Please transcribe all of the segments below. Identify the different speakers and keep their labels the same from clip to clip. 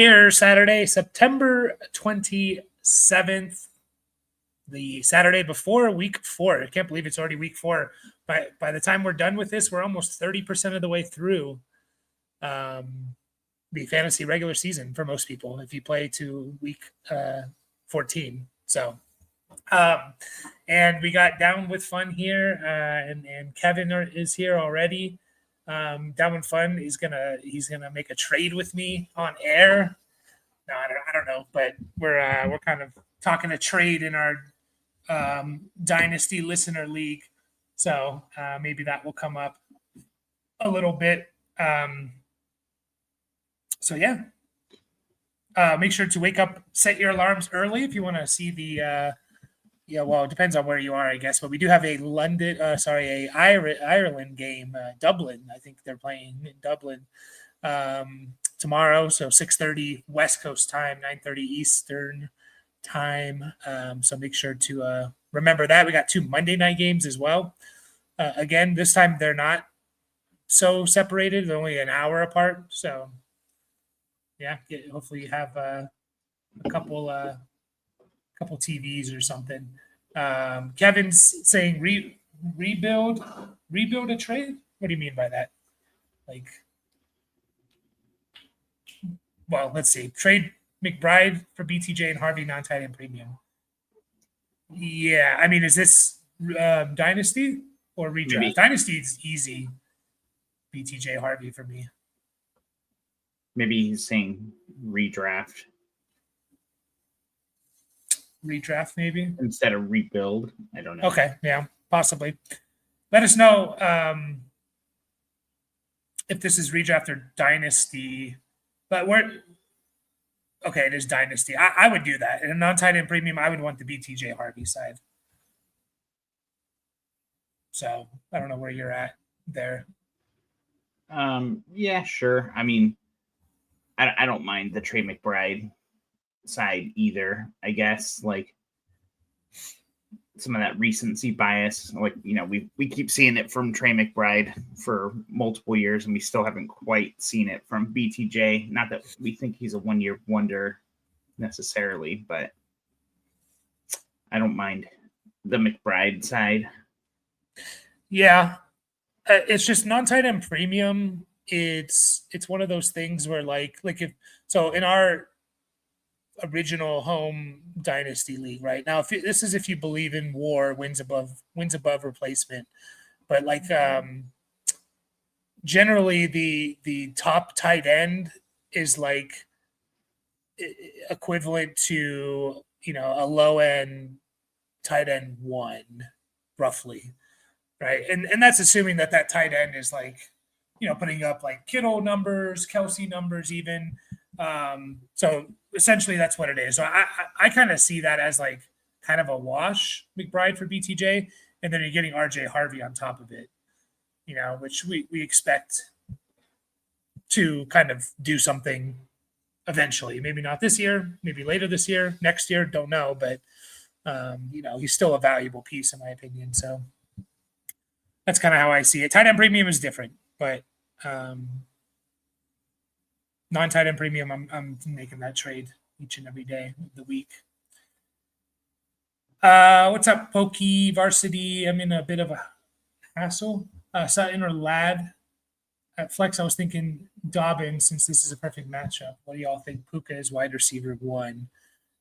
Speaker 1: here Saturday, September 27th, the Saturday before week 4. I can't believe it's already week 4. By the time we're done with this, we're almost 30% of the way through the fantasy regular season for most people if you play to week 14. So, and we got Down with Fun here, and Kevin is here already. Down with Fun he's gonna make a trade with me on air. No, I don't know, but we're kind of talking a trade in our Dynasty Listener League, so maybe that will come up a little bit. So yeah, make sure to wake up, set your alarms early if you want to see the. Well, it depends on where you are, I guess. But we do have a Ireland game, Dublin. I think they're playing in Dublin tomorrow. So 6:30 West Coast time, 9:30 Eastern time. So make sure to remember that. We got 2 Monday night games as well. Again, this time they're not so separated. They're only an hour apart. So yeah, hopefully you have a couple TVs or something. Kevin's saying rebuild a trade. What do you mean by that? Like, well, let's see. Trade McBride for BTJ and Harvey non-tight end premium. Yeah, I mean, is this Dynasty or redraft? Maybe. Dynasty is easy. BTJ Harvey for me.
Speaker 2: Maybe he's saying redraft.
Speaker 1: Redraft, maybe?
Speaker 2: Instead of rebuild. I don't know.
Speaker 1: Okay, yeah, possibly. Let us know if this is redraft or Dynasty. But okay, it is Dynasty. I would do that. In a non-tight end premium, I would want the BTJ Harvey side. So I don't know where you're at there.
Speaker 2: Yeah, sure. I mean, I don't mind the Trey McBride side either. I guess like some of that recency bias, like we keep seeing it from Trey McBride for multiple years, and we still haven't quite seen it from BTJ. Not that we think he's a one-year wonder necessarily, but I don't mind the McBride side.
Speaker 1: Yeah, it's just non-tight end premium. It's one of those things where like if so in our original home Dynasty league right now, if you believe in WAR wins above replacement, but like generally the top tight end is like equivalent to a low end tight end 1 roughly, right? And that's assuming that tight end is like putting up like Kittle numbers, Kelsey numbers even. So essentially that's what it is. So I kind of see that as like kind of a wash McBride for BTJ, and then you're getting RJ Harvey on top of it, which we expect to kind of do something eventually. Maybe not this year, maybe later this year, next year, don't know, but he's still a valuable piece in my opinion. So that's kind of how I see it. Tight end premium is different, but non-tight end premium, I'm making that trade each and every day of the week. What's up, Pokey Varsity? I'm in a bit of a hassle. Sutton or Ladd at flex. I was thinking Dobbins, since this is a perfect matchup. What do y'all think? Puka is wide receiver 1.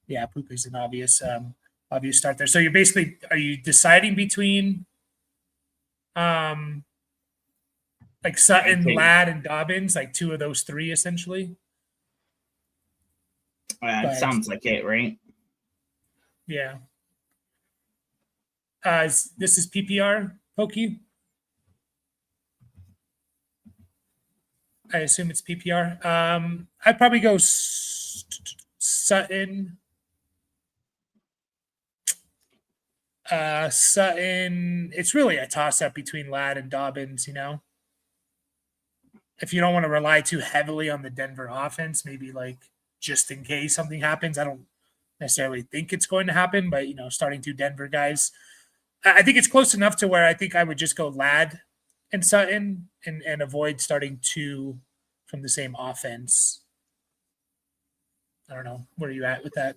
Speaker 1: Yeah, Puka is an obvious start there. So are you deciding between like Sutton, Ladd, and Dobbins, like 2 of those 3 essentially?
Speaker 2: It sounds like it, right?
Speaker 1: Yeah. This is PPR, Pokey? I assume it's PPR. I'd probably go Sutton. Sutton. It's really a toss-up between Ladd and Dobbins, If you don't want to rely too heavily on the Denver offense, maybe like just in case something happens. I don't necessarily think it's going to happen, but starting 2 Denver guys, I think it's close enough to where I think I would just go Ladd and Sutton and avoid starting 2 from the same offense. I don't know. Where are you at with that?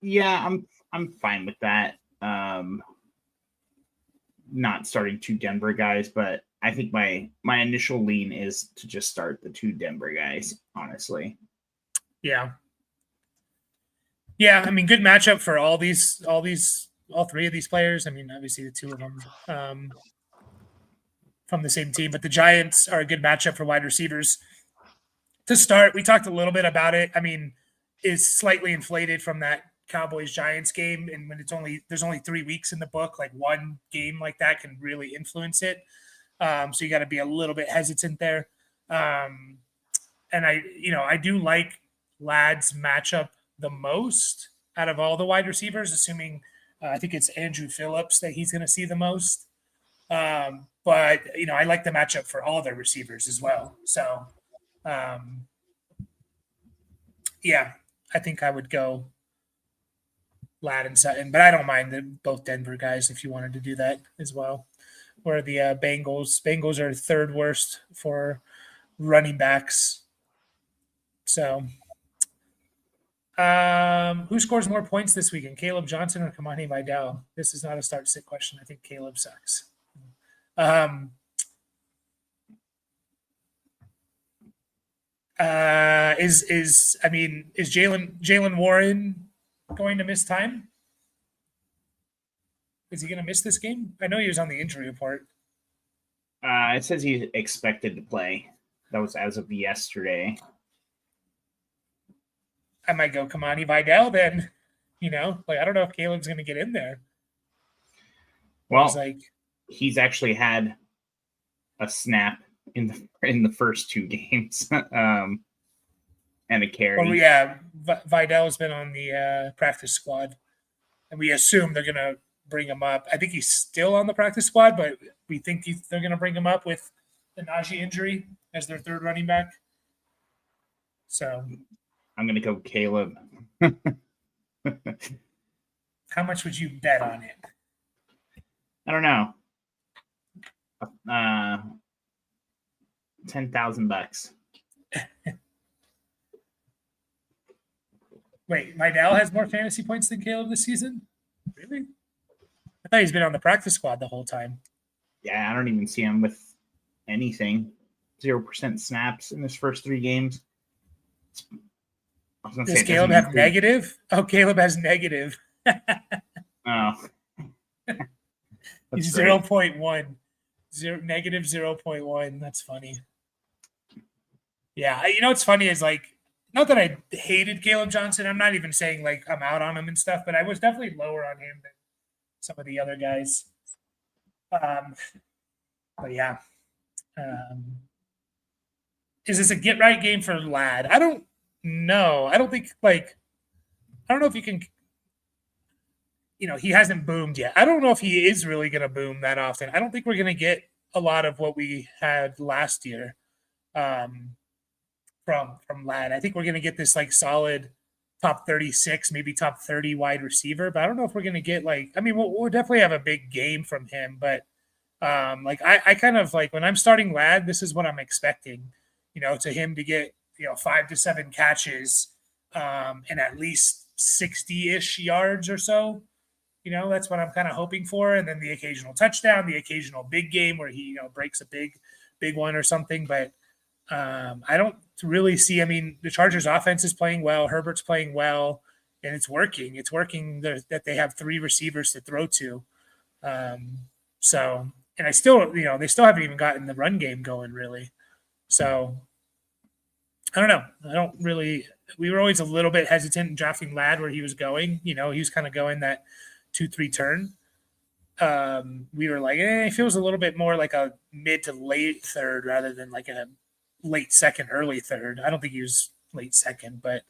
Speaker 2: Yeah, I'm fine with that. Not starting two Denver guys, but I think my initial lean is to just start the two Denver guys, honestly.
Speaker 1: Yeah. Yeah, I mean, good matchup for all three of these players. I mean, obviously the two of them from the same team, but the Giants are a good matchup for wide receivers. To start, we talked a little bit about it. I mean, is slightly inflated from that Cowboys Giants game, and when there's only 3 weeks in the book, like one game like that can really influence it. So you got to be a little bit hesitant there. And I do like Ladd's matchup the most out of all the wide receivers, assuming I think it's Andrew Phillips that he's going to see the most. But I like the matchup for all their receivers as well. So, yeah, I think I would go Ladd and Sutton, but I don't mind both Denver guys if you wanted to do that as well. Where the Bengals are third worst for running backs. So, who scores more points this weekend, Caleb Johnson or Kamani Vidal? This is not a start sit question. I think Caleb sucks. Is Jalen Warren going to miss time? Is he going to miss this game? I know he was on the injury report.
Speaker 2: It says he's expected to play. That was as of yesterday.
Speaker 1: I might go Kamani Vidal then. I don't know if Caleb's going to get in there.
Speaker 2: Well, he's actually had a snap in the first two games, and a carry.
Speaker 1: Well, yeah, Vidal's been on the practice squad, and we assume they're going to bring him up. I think he's still on the practice squad, but we think they're going to bring him up with the Najee injury as their third running back. So
Speaker 2: I'm going to go Caleb.
Speaker 1: How much would you bet on it?
Speaker 2: I don't know. $10,000.
Speaker 1: Wait, Vidal has more fantasy points than Caleb this season? Really? I thought he's been on the practice squad the whole time.
Speaker 2: Yeah, I don't even see him with anything. 0% snaps in his first 3 games.
Speaker 1: Does Caleb have negative? Oh, Caleb has negative.
Speaker 2: Oh.
Speaker 1: He's 0.1. Negative 0.1. That's funny. Yeah, what's funny is not that I hated Caleb Johnson. I'm not even saying I'm out on him and stuff, but I was definitely lower on him than some of the other guys. But yeah. Is this a get right game for Ladd? I don't know. I don't think I don't know if you can. He hasn't boomed yet. I don't know if he is really going to boom that often. I don't think we're going to get a lot of what we had last year from Ladd. I think we're going to get this solid top 36, maybe top 30 wide receiver, but I don't know if we're going to get we'll definitely have a big game from him, but I kind of when I'm starting Ladd, this is what I'm expecting, to him to get 5 to 7 catches and at least 60-ish yards or so. That's what I'm kind of hoping for. And then the occasional touchdown, the occasional big game where he, breaks a big one or something. But I don't really see, the Chargers offense is playing well. Herbert's playing well, and it's working. It's working that they have 3 receivers to throw to. And I still, they still haven't even gotten the run game going really. So I don't know. We were always a little bit hesitant in drafting Ladd where he was going. He was kind of going that 2-3 turn. We were it feels a little bit more like a mid to late third rather than a late second, early third. I don't think he was late second, but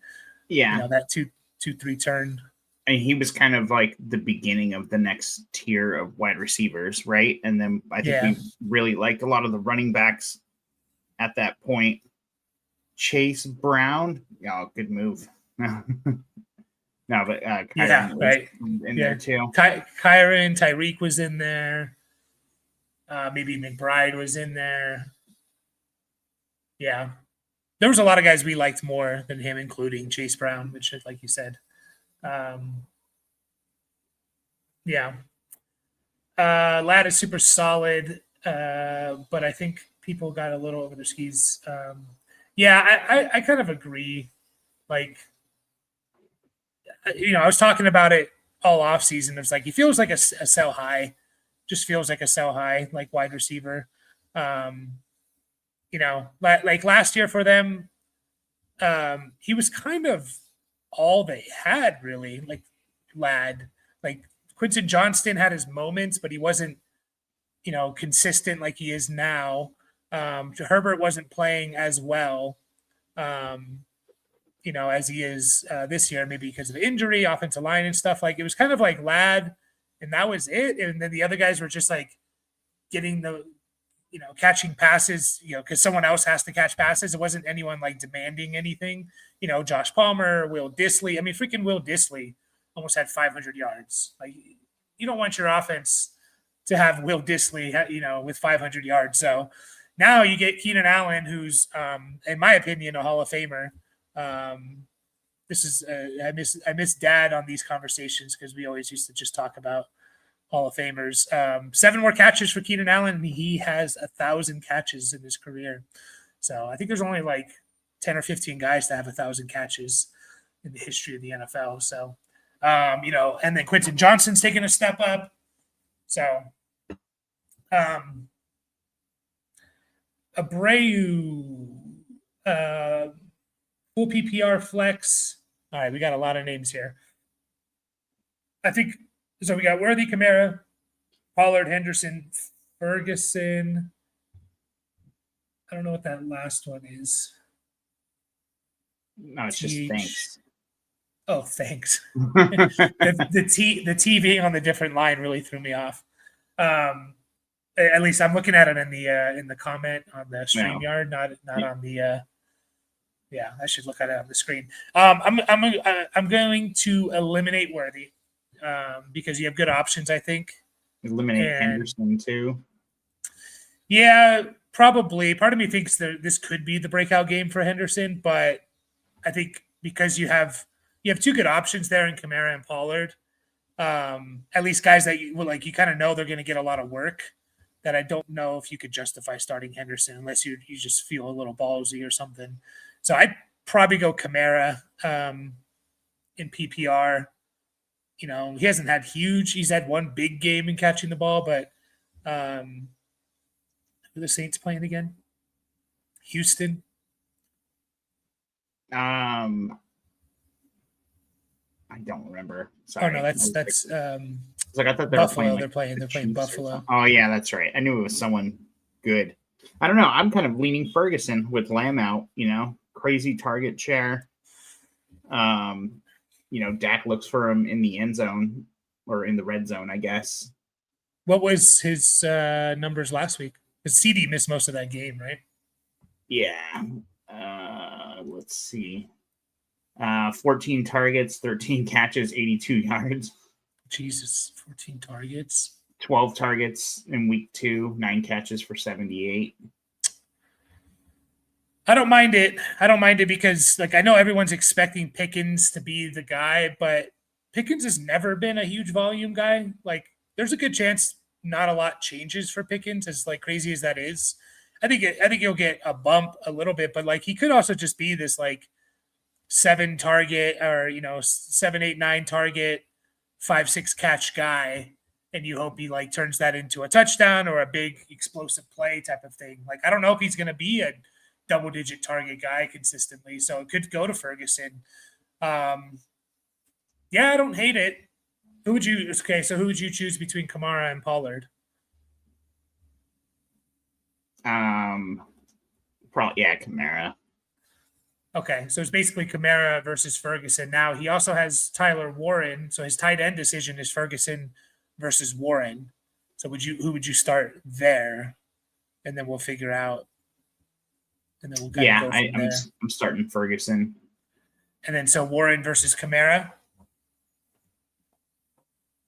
Speaker 2: yeah,
Speaker 1: that 2-3 turn.
Speaker 2: And he was kind of the beginning of the next tier of wide receivers, right? And then I think we really liked a lot of the running backs at that point. Chase Brown, good move. No, but Kyron
Speaker 1: right
Speaker 2: in there too.
Speaker 1: Kyron, Tyreek was in there. Maybe McBride was in there. Yeah. there was a lot of guys we liked more than him, including Chase Brown, which, like you said, yeah. Lad is super solid, but I think people got a little over their skis. Yeah, I kind of agree. Like, I was talking about it all off season. It's like he feels like a sell high, just feels like a sell high, like wide receiver. Like last year for them, he was kind of all they had, really. Like Lad, like Quentin Johnston had his moments, but he wasn't, consistent like he is now. Herbert wasn't playing as well, as he is this year, maybe because of injury, offensive line and stuff. Like it was kind of like Lad, and that was it. And then the other guys were just like getting the, catching passes, because someone else has to catch passes. It wasn't anyone like demanding anything. Josh Palmer, Will Dissly. I mean, freaking Will Dissly almost had 500 yards. Like, you don't want your offense to have Will Dissly, with 500 yards. So now you get Keenan Allen, who's, in my opinion, a Hall of Famer. This is I miss Dad on these conversations because we always used to just talk about Hall of Famers. 7 more catches for Keenan Allen, and he has 1,000 catches in his career. So I think there's only like 10 or 15 guys that have 1,000 catches in the history of the NFL. So, and then Quentin Johnston's taking a step up. So, Abreu, full PPR flex. All right, we got a lot of names here. I think so. We got Worthy, Kamara, Pollard, Henderson, Ferguson. I don't know what that last one is.
Speaker 2: No, it's just thanks.
Speaker 1: Oh, thanks. the T being on the different line really threw me off. At least I'm looking at it in the comment on the StreamYard, not on the. Yeah, I should look at it on the screen. I'm going to eliminate Worthy because you have good options, I think.
Speaker 2: Eliminate Henderson too.
Speaker 1: Yeah, probably. Part of me thinks that this could be the breakout game for Henderson, but I think because you have 2 good options there in Kamara and Pollard, at least guys that you kind of know they're going to get a lot of work. That I don't know if you could justify starting Henderson unless you just feel a little ballsy or something. So I'd probably go Kamara in PPR. He hasn't had huge. He's had one big game in catching the ball, but who are the Saints playing again? Houston.
Speaker 2: I don't remember. Sorry.
Speaker 1: Oh no, that's
Speaker 2: like I thought they
Speaker 1: Buffalo.
Speaker 2: Were playing,
Speaker 1: They're playing Buffalo.
Speaker 2: Oh yeah, that's right. I knew it was someone good. I don't know. I'm kind of leaning Ferguson with Lamb out. Crazy target share. Dak looks for him in the end zone or in the red zone, I guess.
Speaker 1: What was his numbers last week? Because CD missed most of that game, right?
Speaker 2: Yeah. Let's see. 14 targets, 13 catches, 82 yards.
Speaker 1: Jesus, 14 targets.
Speaker 2: 12 targets in week 2, 9 catches for 78.
Speaker 1: I don't mind it. Because I know everyone's expecting Pickens to be the guy, but Pickens has never been a huge volume guy. There's a good chance not a lot changes for Pickens, as crazy as that is. I think he'll get a bump a little bit, but he could also just be this 7 target or 7, 8, 9 target, 5, 6 catch guy, and you hope he turns that into a touchdown or a big explosive play type of thing. I don't know if he's going to be a double-digit target guy consistently, so it could go to Ferguson. Yeah, I don't hate it. Who would you choose between Kamara and Pollard?
Speaker 2: Probably Kamara.
Speaker 1: Okay, so it's basically Kamara versus Ferguson. Now he also has Tyler Warren, so his tight end decision is Ferguson versus Warren. So who would you start there, and then we'll figure out. And then we'll go from there.
Speaker 2: I'm starting Ferguson.
Speaker 1: And then so Warren versus Kamara.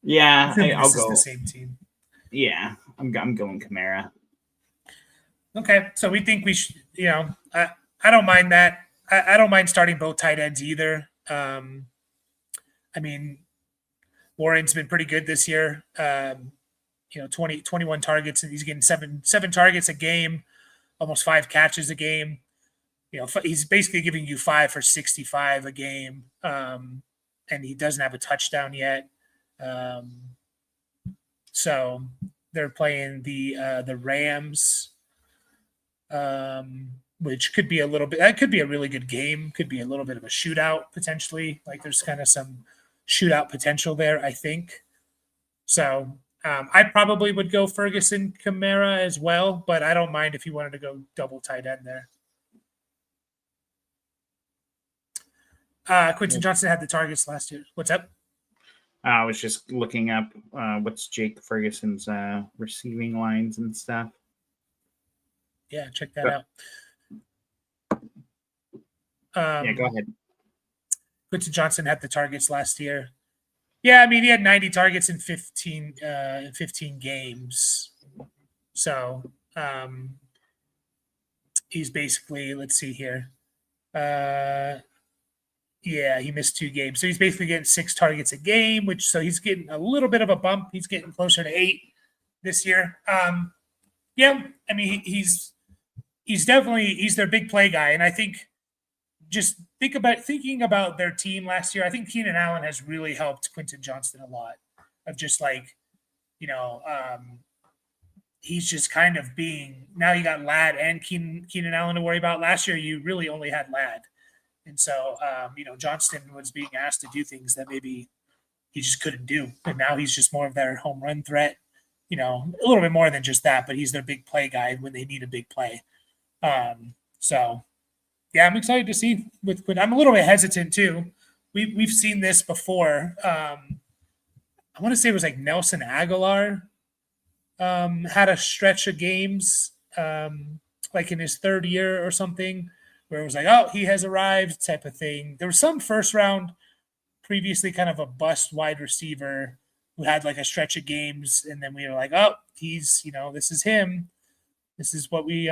Speaker 2: Yeah, I'll go.
Speaker 1: The same team.
Speaker 2: Yeah, I'm going Kamara.
Speaker 1: Okay, so we think we should. I don't mind that. I don't mind starting both tight ends either. I mean, Warren's been pretty good this year. 21 targets, and he's getting seven targets a game, almost 5 catches a game. He's basically giving you 5 for 65 a game, and he doesn't have a touchdown yet. So they're playing the Rams, which could be that could be a really good game. Could be a little bit of a shootout potentially. Like there's kind of some shootout potential there, I think. So I probably would go Ferguson Kamara as well, but I don't mind if you wanted to go double tight end there. Quentin Johnson had the targets last year. What's up?
Speaker 2: I was just looking up what's Jake Ferguson's receiving lines and stuff.
Speaker 1: Yeah, check that out.
Speaker 2: Yeah, go ahead.
Speaker 1: Quentin Johnson had the targets last year. Yeah, I mean, he had 90 targets in 15 games. So he's basically, let's see here. Yeah, he missed 2 games. So he's basically getting 6 targets a game, so he's getting a little bit of a bump. He's getting closer to 8 this year. Yeah, I mean, he's their big play guy. And I think just thinking about their team last year, I think Keenan Allen has really helped Quentin Johnson a lot of just like, he's just kind of now you got Ladd and Keenan Allen to worry about. Last year, you really only had Ladd. And so, Johnston was being asked to do things that maybe he just couldn't do. And now he's just more of their home run threat, a little bit more than just that, but he's their big play guy when they need a big play. So, yeah, I'm excited to see I'm a little bit hesitant too. We've seen this before. I want to say it was like Nelson Aguilar had a stretch of games like in his 3rd year or something, where it was like, oh, he has arrived type of thing. There was some first round previously kind of a bust wide receiver who had like a stretch of games. And then we were like, oh, he's, this is him. This is what we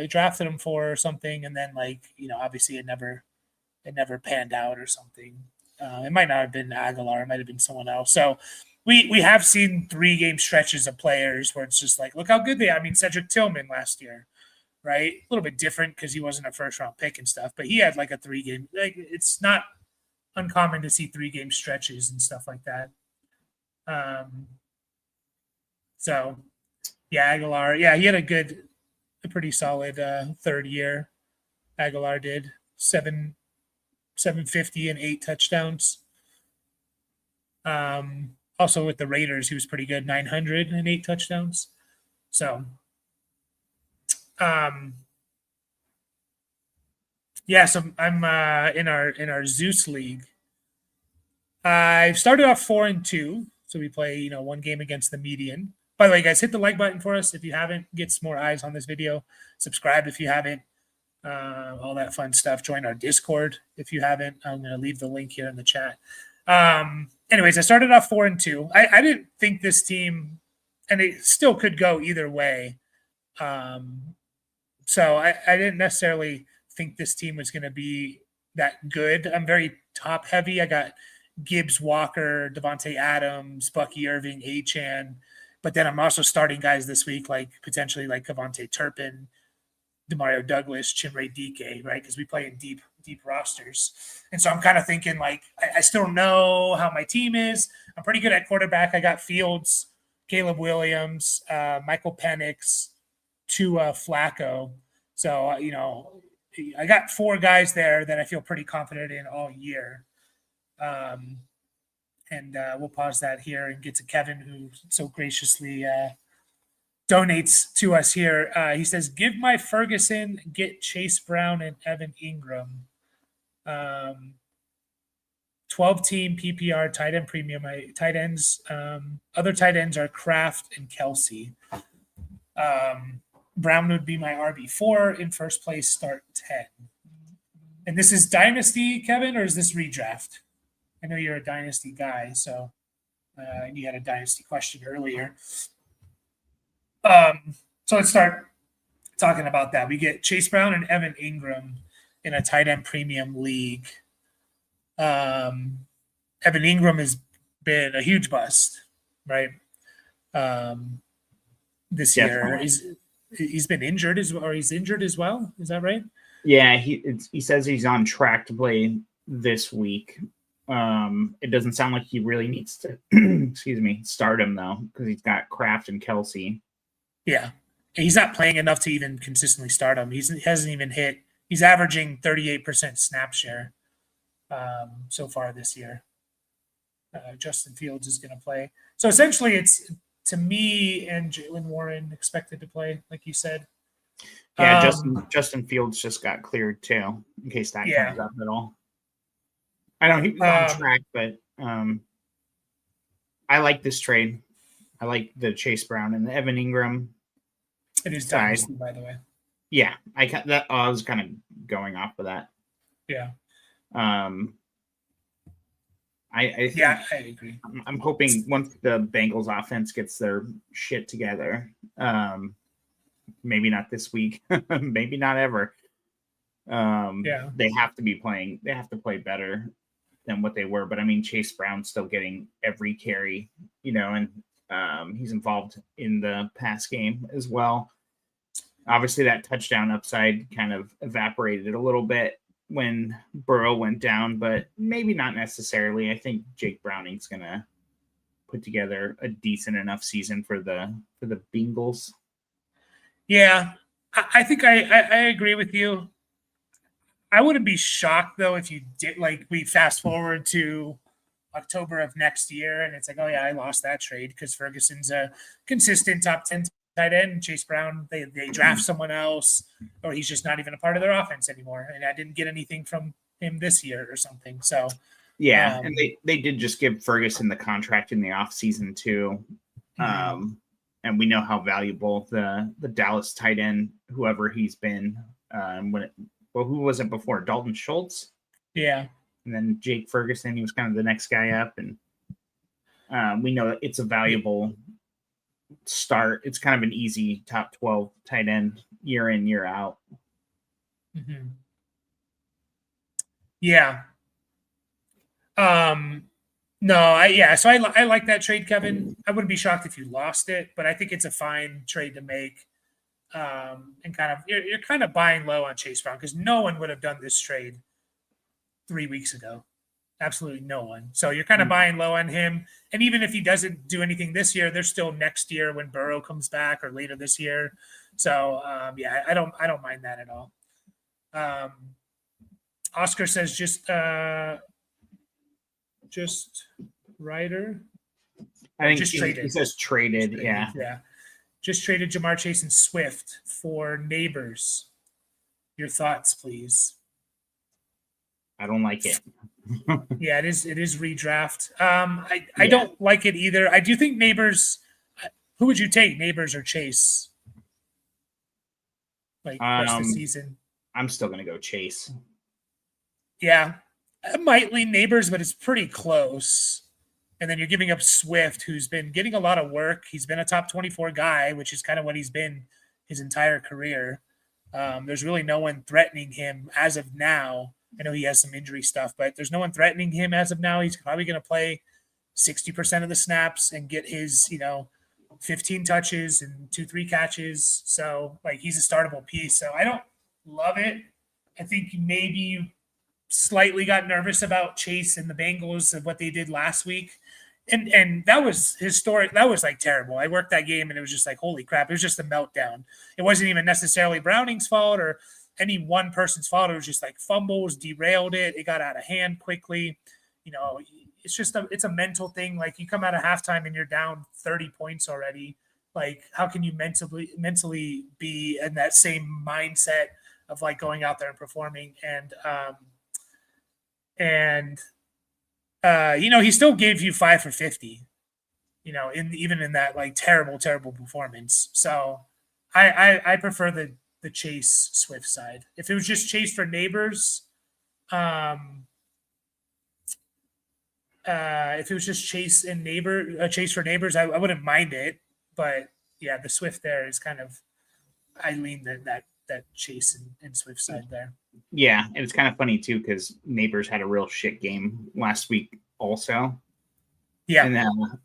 Speaker 1: drafted him for or something. And then obviously it never panned out or something. It might not have been Aguilar. It might have been someone else. So we have seen 3-game stretches of players where it's just like, look how good they are. I mean, Cedric Tillman last year. Right, a little bit different because he wasn't a first-round pick and stuff, but he had like a 3-game. Like it's not uncommon to see 3-game stretches and stuff like that. So, yeah, Aguilar. Yeah, he had a pretty solid 3rd year. Aguilar did 750 and 8 touchdowns. Also with the Raiders, he was pretty good, 900 and 8 touchdowns. So. Yeah, so I'm in our Zeus league. I've started off 4-2, so we play 1 game against the median. By the way, guys, hit the like button for us if you haven't. Get some more eyes on this video. Subscribe if you haven't. All that fun stuff. Join our Discord if you haven't. I'm going to leave the link here in the chat. Anyways, I started off 4-2. I didn't think this team, and it still could go either way. So I didn't necessarily think this team was going to be that good. I'm very top heavy. I got Gibbs, Walker, Devontae Adams, Bucky Irving, Achane. But then I'm also starting guys this week, like potentially like Kavontae Turpin, Demario Douglas, Chimere Dike, right? Because we play in deep rosters. And so I'm kind of thinking like, I still don't know how my team is. I'm pretty good at quarterback. I got Fields, Caleb Williams, Michael Penix, Tua Flacco. So, I got 4 guys there that I feel pretty confident in all year. And we'll pause that here and get to Kevin, who so graciously donates to us here. He says, give my Ferguson, get Chase Brown and Evan Ingram. 12-team PPR tight end premium. Tight ends. Other tight ends are Kraft and Kelsey. Brown would be my RB4 in first place, start 10. And this is Dynasty, Kevin, or is this redraft? I know you're a Dynasty guy, so you had a Dynasty question earlier. So let's start talking about that. We get Chase Brown and Evan Ingram in a tight end premium league. Evan Ingram has been a huge bust, right? This year. He's been injured or he's injured as well. Is that right?
Speaker 2: Yeah, he says he's on track to play this week. It doesn't sound like he really needs to excuse me, start him though, because he's got Kraft and Kelsey.
Speaker 1: Yeah. He's not playing enough to even consistently start him. He hasn't even hit. He's averaging 38% snap share so far this year. Justin Fields is going to play. So essentially, it's to me and Jaylen Warren expected to play, like you said.
Speaker 2: Yeah, Justin Fields just got cleared too, in case that comes up at all. I know he was on track, but I like this trade. I like the Chase Brown and the Evan Ingram.
Speaker 1: It is dynasty, by the way.
Speaker 2: Yeah, I was kind of going off of that.
Speaker 1: Yeah.
Speaker 2: I
Speaker 1: agree.
Speaker 2: I'm hoping once the Bengals offense gets their shit together, maybe not this week, maybe not ever. They have to be playing. They have to play better than what they were. But I mean, Chase Brown's still getting every carry, and he's involved in the pass game as well. Obviously, that touchdown upside kind of evaporated a little bit when Burrow went down, but maybe not necessarily. I think Jake Browning's gonna put together a decent enough season for the Bengals.
Speaker 1: Yeah, I think I agree with you. I wouldn't be shocked though if you did, like, we fast forward to October of next year and it's like, oh yeah, I lost that trade because Ferguson's a consistent top 10 tight end. Chase Brown, they draft someone else, or he's just not even a part of their offense anymore. And I didn't get anything from him this year or something. So
Speaker 2: yeah, and they did just give Ferguson the contract in the offseason too. And we know how valuable the Dallas tight end, whoever he's been, who was it before? Dalton Schultz?
Speaker 1: Yeah.
Speaker 2: And then Jake Ferguson, he was kind of the next guy up. And we know that it's a valuable start. It's kind of an easy top 12 tight end year in, year out.
Speaker 1: Mm-hmm. Yeah. So I like that trade, Kevin. I wouldn't be shocked if you lost it, but I think it's a fine trade to make. And kind of you're kind of buying low on Chase Brown because no one would have done this trade 3 weeks ago. Absolutely no one. So you're kind of buying low on him. And even if he doesn't do anything this year, there's still next year when Burrow comes back or later this year. So I don't mind that at all. Oscar says just Ryder.
Speaker 2: I think
Speaker 1: just traded.
Speaker 2: He says traded. Yeah.
Speaker 1: Just traded Jamar Chase and Swift for Neighbors. Your thoughts, please.
Speaker 2: I don't like it.
Speaker 1: Yeah, it is redraft. I don't like it either. I do think Neighbors. Who would you take, Neighbors or Chase? Like rest of the season.
Speaker 2: I'm still gonna go Chase.
Speaker 1: Yeah, I might lean Neighbors, but it's pretty close. And then you're giving up Swift, who's been getting a lot of work. He's been a top 24 guy, which is kind of what he's been his entire career. There's really no one threatening him as of now. I know he has some injury stuff, but there's no one threatening him as of now. He's probably going to play 60% of the snaps and get his, 15 touches and 2-3 catches. So, like, he's a startable piece. So I don't love it. I think maybe you slightly got nervous about Chase and the Bengals of what they did last week. And that was historic. That was like terrible. I worked that game and it was just like, holy crap. It was just a meltdown. It wasn't even necessarily Browning's fault or any one person's fault. It was just like fumbles, derailed it. It got out of hand quickly. It's a mental thing. Like, you come out of halftime and you're down 30 points already. Like, how can you mentally be in that same mindset of like going out there and performing? He still gave you 5 for 50, even in that like terrible performance. So I prefer the Chase Swift side. If it was just Chase for Neighbors, if it was just Chase for Neighbors, I wouldn't mind it. But yeah, the Swift there is kind of, I lean that Chase and Swift side there.
Speaker 2: Yeah, and it's kind of funny too because Neighbors had a real shit game last week also,
Speaker 1: Yeah.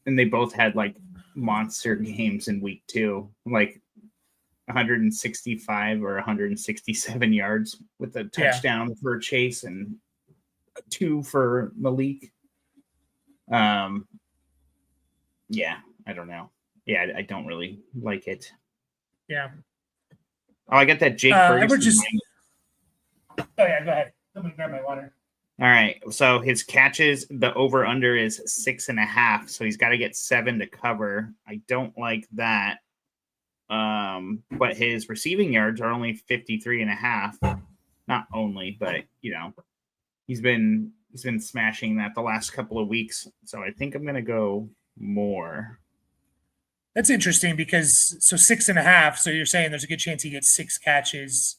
Speaker 2: and they both had like monster games in week 2, like 165 or 167 yards with a touchdown for Chase and 2 for Malik. Yeah, I don't know. Yeah, I don't really like it.
Speaker 1: Yeah.
Speaker 2: Oh, I got that Jake Ferguson.
Speaker 1: Oh yeah, go ahead. Let me grab my water.
Speaker 2: All right. So his catches, the over under is 6.5. So he's got to get 7 to cover. I don't like that. But his receiving yards are only 53.5. Not only, but he's been smashing that the last couple of weeks. So I think I'm gonna go more.
Speaker 1: That's interesting because 6.5. So you're saying there's a good chance he gets 6 catches.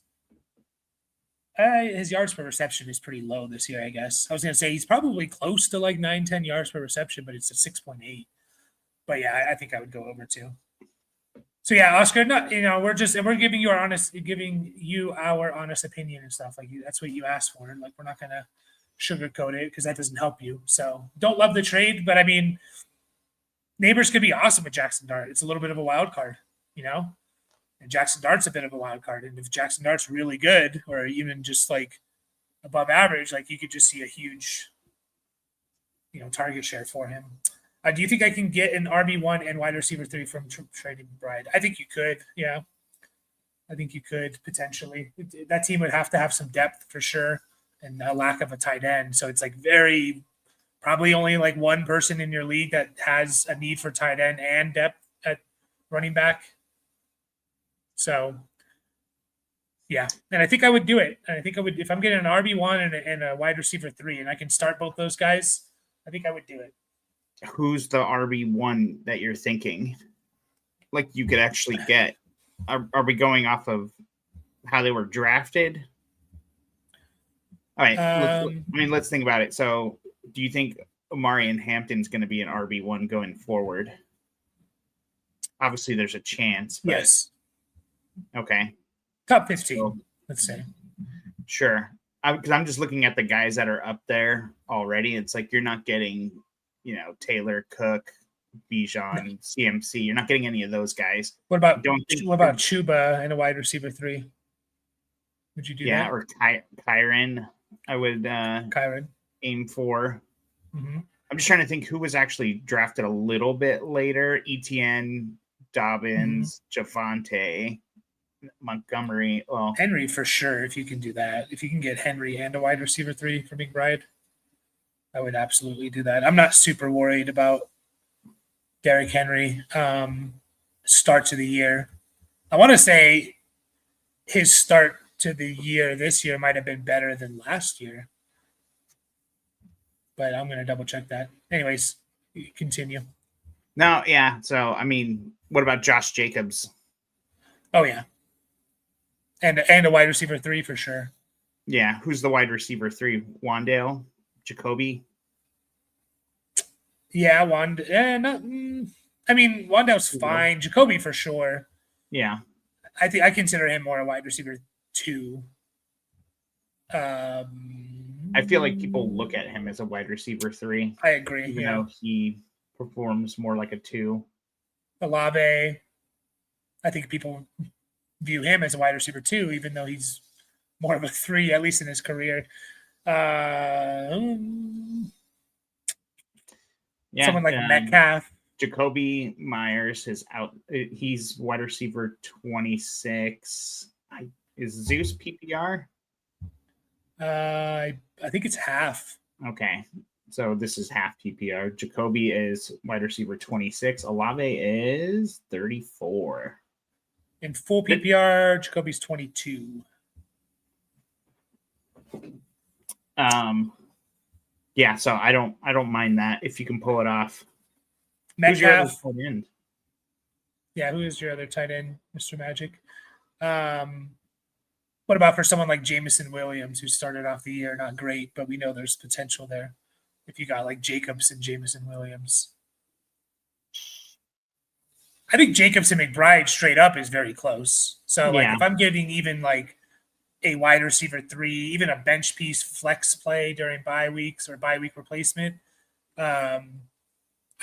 Speaker 1: His yards per reception is pretty low this year, I guess. I was going to say he's probably close to like 9-10 yards per reception, but it's a 6.8. But yeah, I think I would go over too. So yeah, Oscar, we're giving you our honest opinion and stuff. Like that's what you asked for. Like we're not going to sugarcoat it because that doesn't help you. So don't love the trade, but I mean, Neighbors could be awesome with Jackson Dart. It's a little bit of a wild card, And Jackson Dart's a bit of a wild card. And if Jackson Dart's really good or even just like above average, like you could just see a huge, target share for him. Do you think I can get an RB1 and wide receiver 3 from Trey McBride? I think you could. Yeah. I think you could potentially. That team would have to have some depth for sure and a lack of a tight end. So it's like probably only like one person in your league that has a need for tight end and depth at running back. So, yeah. And I think I would do it. And I think I would, if I'm getting an RB1 and a wide receiver 3 and I can start both those guys, I think I would do it.
Speaker 2: Who's the RB1 that you're thinking? Like you could actually get? Are we going off of how they were drafted? All right. Let's think about it. So, do you think Omarion Hampton's going to be an RB1 going forward? Obviously, there's a chance. But...
Speaker 1: Yes.
Speaker 2: Okay.
Speaker 1: Top 15, let's say.
Speaker 2: Sure. Because I'm just looking at the guys that are up there already. It's like you're not getting, Taylor, Cook, Bijan, CMC. You're not getting any of those guys.
Speaker 1: What about Chuba and a wide receiver 3? Would you do that?
Speaker 2: Yeah, or Kyron. I would
Speaker 1: Kyron
Speaker 2: aim for.
Speaker 1: Mm-hmm.
Speaker 2: I'm just trying to think who was actually drafted a little bit later. Etienne, Dobbins, Javonte, Montgomery. Well,
Speaker 1: Henry for sure. If you can do that, if you can get Henry and a wide receiver 3 for McBride, I would absolutely do that. I'm not super worried about Derrick Henry start to the year. I want to say his start to the year this year might have been better than last year, but I'm going to double check that. Anyways, continue.
Speaker 2: No, yeah. So, what about Josh Jacobs?
Speaker 1: Oh, yeah. And a wide receiver 3 for sure.
Speaker 2: Yeah. Who's the wide receiver 3? Wandale? Jacoby?
Speaker 1: Yeah, Wandale's fine. Jacoby for sure.
Speaker 2: Yeah.
Speaker 1: I consider him more a wide receiver 2.
Speaker 2: I feel like people look at him as a wide receiver 3.
Speaker 1: I agree.
Speaker 2: Even though he performs more like a 2.
Speaker 1: Olave, I think people view him as a wide receiver 2, even though he's more of a 3, at least in his career. Someone like Metcalf.
Speaker 2: Jacoby Myers is out. He's wide receiver 26. Is Zeus PPR?
Speaker 1: I think it's half.
Speaker 2: Okay. So this is half PPR. Jacoby is wide receiver 26. Olave is 34.
Speaker 1: In full PPR, Jacoby's 22.
Speaker 2: Yeah, so I don't mind that if you can pull it off.
Speaker 1: Metcalf.
Speaker 2: Who's your other tight end?
Speaker 1: Yeah, who is your other tight end, Mr. Magic? What about for someone like Jameson Williams, who started off the year not great, but we know there's potential there? If you got like Jacobs and Jameson Williams, I think Jacobs and McBride straight up is very close. So like if I'm getting even like a wide receiver 3, even a bench piece flex play during bye weeks or bye week replacement, I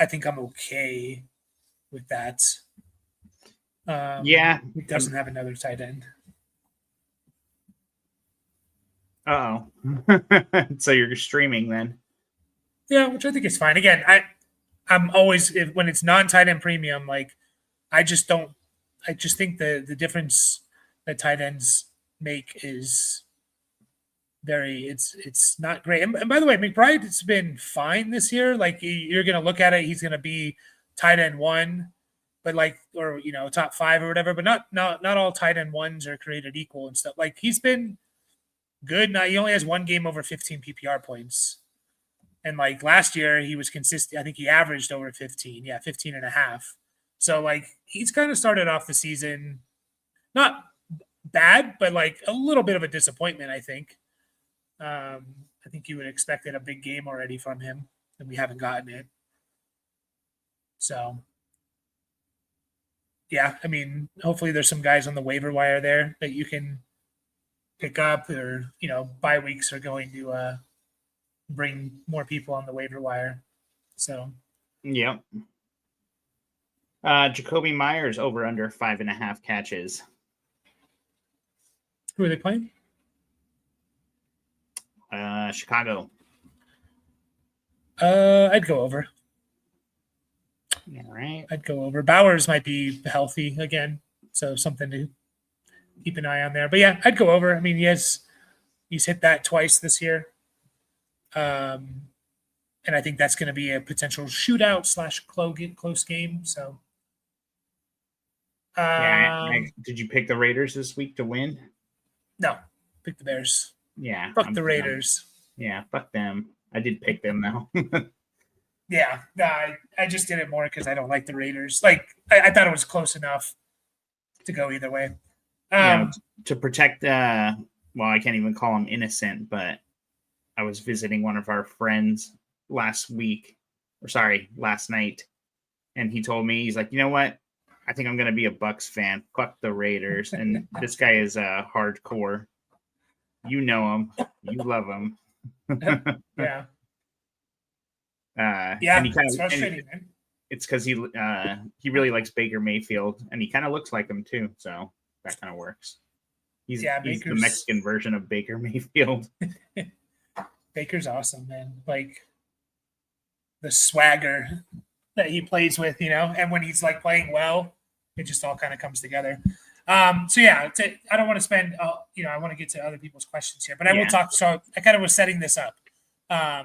Speaker 1: think I'm okay with that.
Speaker 2: Yeah.
Speaker 1: He doesn't have another tight end.
Speaker 2: Oh. So you're streaming then?
Speaker 1: Yeah, which I think is fine. Again, I'm always when it's non-tight end premium, like I just think the difference that tight ends make is it's not great. And by the way, McBride's been fine this year. Like you're gonna look at it, he's gonna be tight end 1, but like or top 5 or whatever. But not all tight end 1s are created equal and stuff. Like he's been good. Now he only has 1 game over 15 PPR points. And like last year, he was consistent. I think he averaged over 15. Yeah, 15 and a half. So like he's kind of started off the season not bad, but like a little bit of a disappointment, I think. I think you would expected a big game already from him, and we haven't gotten it. So yeah, I mean, hopefully there's some guys on the waiver wire there that you can pick up, or bye weeks are going to bring more people on the waiver wire. So,
Speaker 2: yeah. Jacoby Myers over under 5.5 catches.
Speaker 1: Who are they playing?
Speaker 2: Chicago.
Speaker 1: I'd go over.
Speaker 2: All right.
Speaker 1: I'd go over. Bowers might be healthy again, so something to keep an eye on there. But yeah, I'd go over. I mean, he's hit that twice this year. And I think that's going to be a potential shootout / close game. So,
Speaker 2: did you pick the Raiders this week to win?
Speaker 1: No, pick the Bears.
Speaker 2: Yeah,
Speaker 1: fuck the Raiders.
Speaker 2: Yeah, fuck them. I did pick them though.
Speaker 1: Yeah, I just did it more because I don't like the Raiders. Like I thought it was close enough to go either way.
Speaker 2: To protect. Well, I can't even call him innocent, but I was visiting one of our friends last night, and he told me, he's like, you know what? I think I'm going to be a Bucks fan. Fuck the Raiders. And this guy is hardcore. You know him. You love him.
Speaker 1: Yeah.
Speaker 2: And
Speaker 1: it's frustrating, man.
Speaker 2: It's because he really likes Baker Mayfield, and he kind of looks like him too. So that kind of works. He's the Mexican version of Baker Mayfield.
Speaker 1: Baker's awesome, man. Like the swagger that he plays with, and when he's like playing well, it just all kind of comes together. So yeah, I don't want to spend, I want to get to other people's questions here, but I will talk. So I kind of was setting this up. So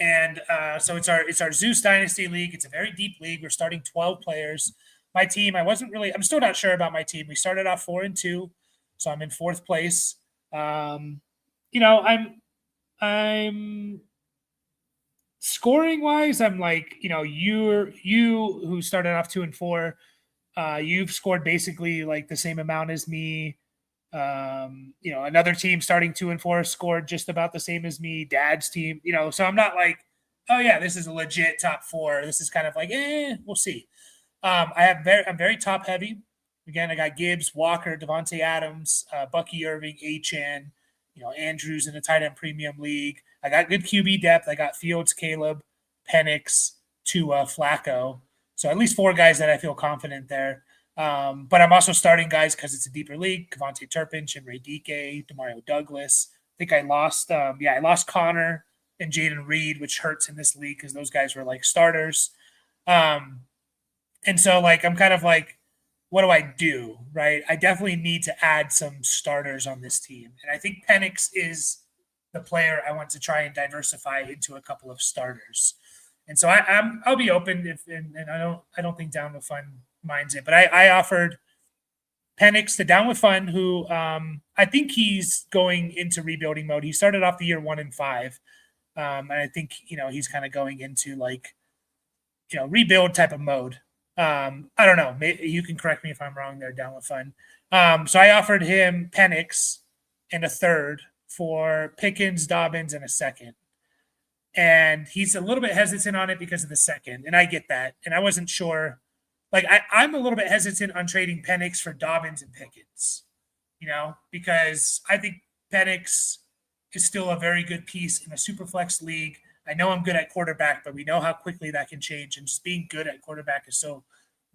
Speaker 1: it's our Zeus Dynasty League. It's a very deep league. We're starting 12 players. My team, I'm still not sure about my team. We started off 4-2, so I'm in 4th place. I'm scoring wise, I'm like, you who started off 2-4, you've scored basically like the same amount as me. Another team starting 2-4 scored just about the same as me. Dad's team, so I'm not like, oh yeah, this is a legit top 4. This is kind of like, we'll see. I'm very top heavy. Again, I got Gibbs, Walker, Devontae Adams, Bucky Irving, Achane, Andrews in a tight end premium league. I got good QB depth. I got Fields, Caleb, Penix, Tua, Flacco. So at least 4 guys that I feel confident there. But I'm also starting guys because it's a deeper league. Kavontae Turpin, Chinray Dike, Demario Douglas. I think I lost I lost Connor and Jaden Reed, which hurts in this league because those guys were like starters. And so like I'm kind of like, what do I do? Right? I definitely need to add some starters on this team. And I think Penix is the player I want to try and diversify into a couple of starters. And so I'll be open and I don't think Down with Fun minds it, but I offered Penix to Down with Fun, who I think he's going into rebuilding mode. He started off the year 1-5. And I think, he's kind of going into like, rebuild type of mode. I don't know. Maybe you can correct me if I'm wrong there, Down with Fun. So I offered him Penix and a 3rd for Pickens, Dobbins, and a 2nd. And he's a little bit hesitant on it because of the 2nd. And I get that. And I wasn't sure. Like, I'm a little bit hesitant on trading Penix for Dobbins and Pickens. because I think Penix is still a very good piece in a super flex league. I know I'm good at quarterback, but we know how quickly that can change. And just being good at quarterback is so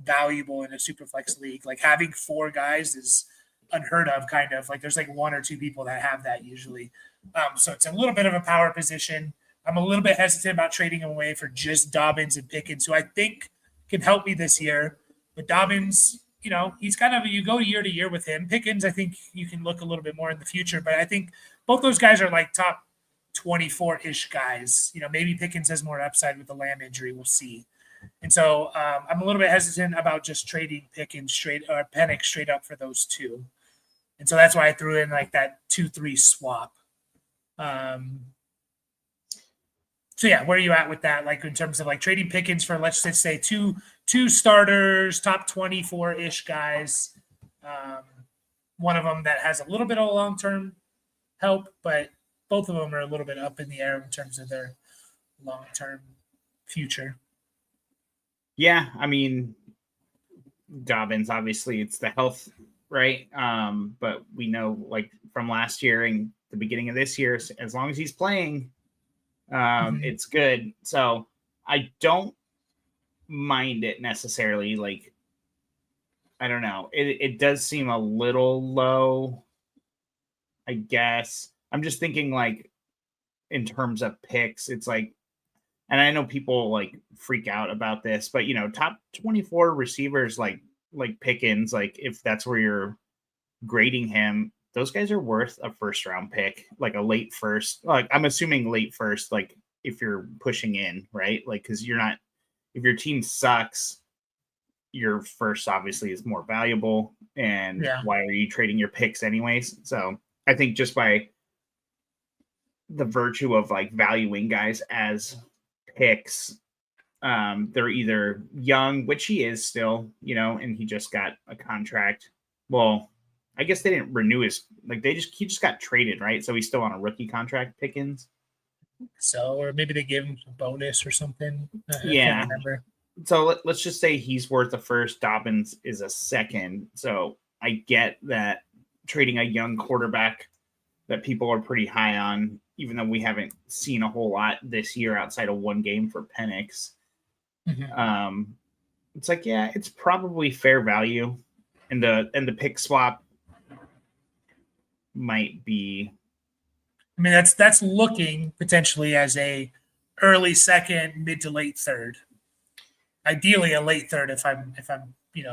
Speaker 1: valuable in a super flex league. Like having 4 guys is unheard of, kind of. Like there's like 1 or 2 people that have that usually. So it's a little bit of a power position. I'm a little bit hesitant about trading him away for just Dobbins and Pickens, who I think can help me this year. But Dobbins, he's kind of, you go year to year with him. Pickens, I think you can look a little bit more in the future, but I think both those guys are like top 24-ish guys. Maybe Pickens has more upside with the Lamb injury. We'll see. And so I'm a little bit hesitant about just trading Pickens Penix straight up for those 2. And so that's why I threw in like that 2-3 swap. So yeah, where are you at with that? Like in terms of like trading Pickens for, let's just say two starters, top 24-ish guys. One of them that has a little bit of long-term help, but both of them are a little bit up in the air in terms of their long-term future.
Speaker 2: Yeah, I mean, Dobbins, obviously it's the health, right? But we know like from last year and the beginning of this year, as long as he's playing, it's good. So I don't mind it necessarily. Like, I don't know. It does seem a little low, I guess. I'm just thinking like in terms of picks, it's like, and I know people like freak out about this, but top 24 receivers like Pickens, like if that's where you're grading him, those guys are worth a first round pick, like a late first. Like I'm assuming late first, like if you're pushing in, right? Like because you're not, if your team sucks, your first obviously is more valuable. And why are you trading your picks anyways? So I think just by the virtue of like valuing guys as picks, they're either young, which he is still, and he just got a contract. Well, I guess they didn't renew his, like he just got traded, right? So he's still on a rookie contract, Pickens.
Speaker 1: So, or maybe they gave him a bonus or something. I
Speaker 2: Yeah.
Speaker 1: can't remember.
Speaker 2: So let's just say he's worth a first. Dobbins is a second. So I get that trading a young quarterback that people are pretty high on, even though we haven't seen a whole lot this year outside of 1 game for Penix. It's like, yeah, it's probably fair value. And the pick swap might be.
Speaker 1: I mean, that's looking potentially as a early second, mid to late third. Ideally, a late third if I'm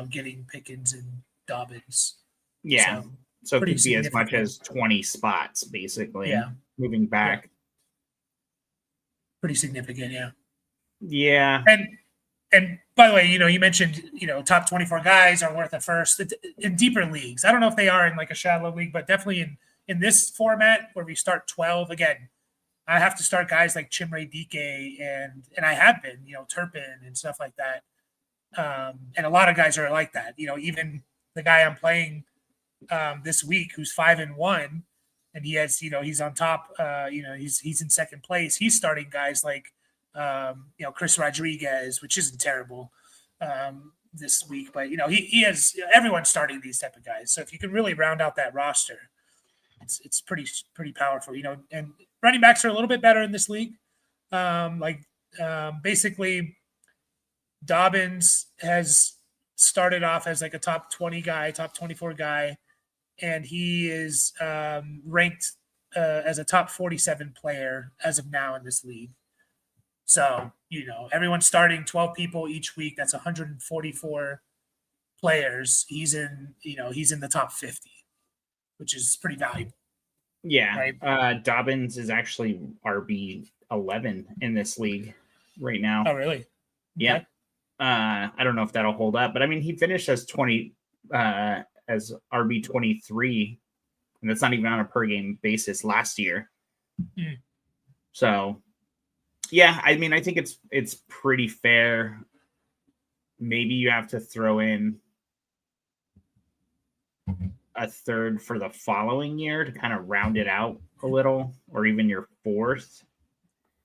Speaker 1: getting Pickens and Dobbins.
Speaker 2: Yeah, so it could be as much as 20 spots basically.
Speaker 1: Yeah,
Speaker 2: moving back.
Speaker 1: Yeah. Pretty significant, yeah.
Speaker 2: Yeah,
Speaker 1: and by the way, you mentioned top 24 guys are worth a first in deeper leagues. I don't know if they are in like a shallow league, but definitely in this format where we start 12 again. I have to start guys like Chimere Dike and I have been, Turpin and stuff like that. And a lot of guys are like that. Even the guy I'm playing this week who's 5-1, and he has, he's on top. He's in second place. He's starting guys like Chris Rodriguez, which isn't terrible this week, but he has everyone's starting these type of guys. So if you can really round out that roster, it's pretty powerful. And running backs are a little bit better in this league. Basically, Dobbins has started off as like a top 20 guy, top 24 guy, and he is ranked as a top 47 player as of now in this league. So, everyone's starting 12 people each week. That's 144 players. He's in the top 50, which is pretty valuable.
Speaker 2: Yeah.
Speaker 1: Right?
Speaker 2: Dobbins is actually RB 11 in this league right now.
Speaker 1: Oh, really?
Speaker 2: Yeah. Okay. I don't know if that'll hold up, but I mean, he finished as as RB 23, and that's not even on a per game basis last year. Mm. So, yeah, I mean, I think it's pretty fair. Maybe you have to throw in a third for the following year to kind of round it out a little, or even your fourth.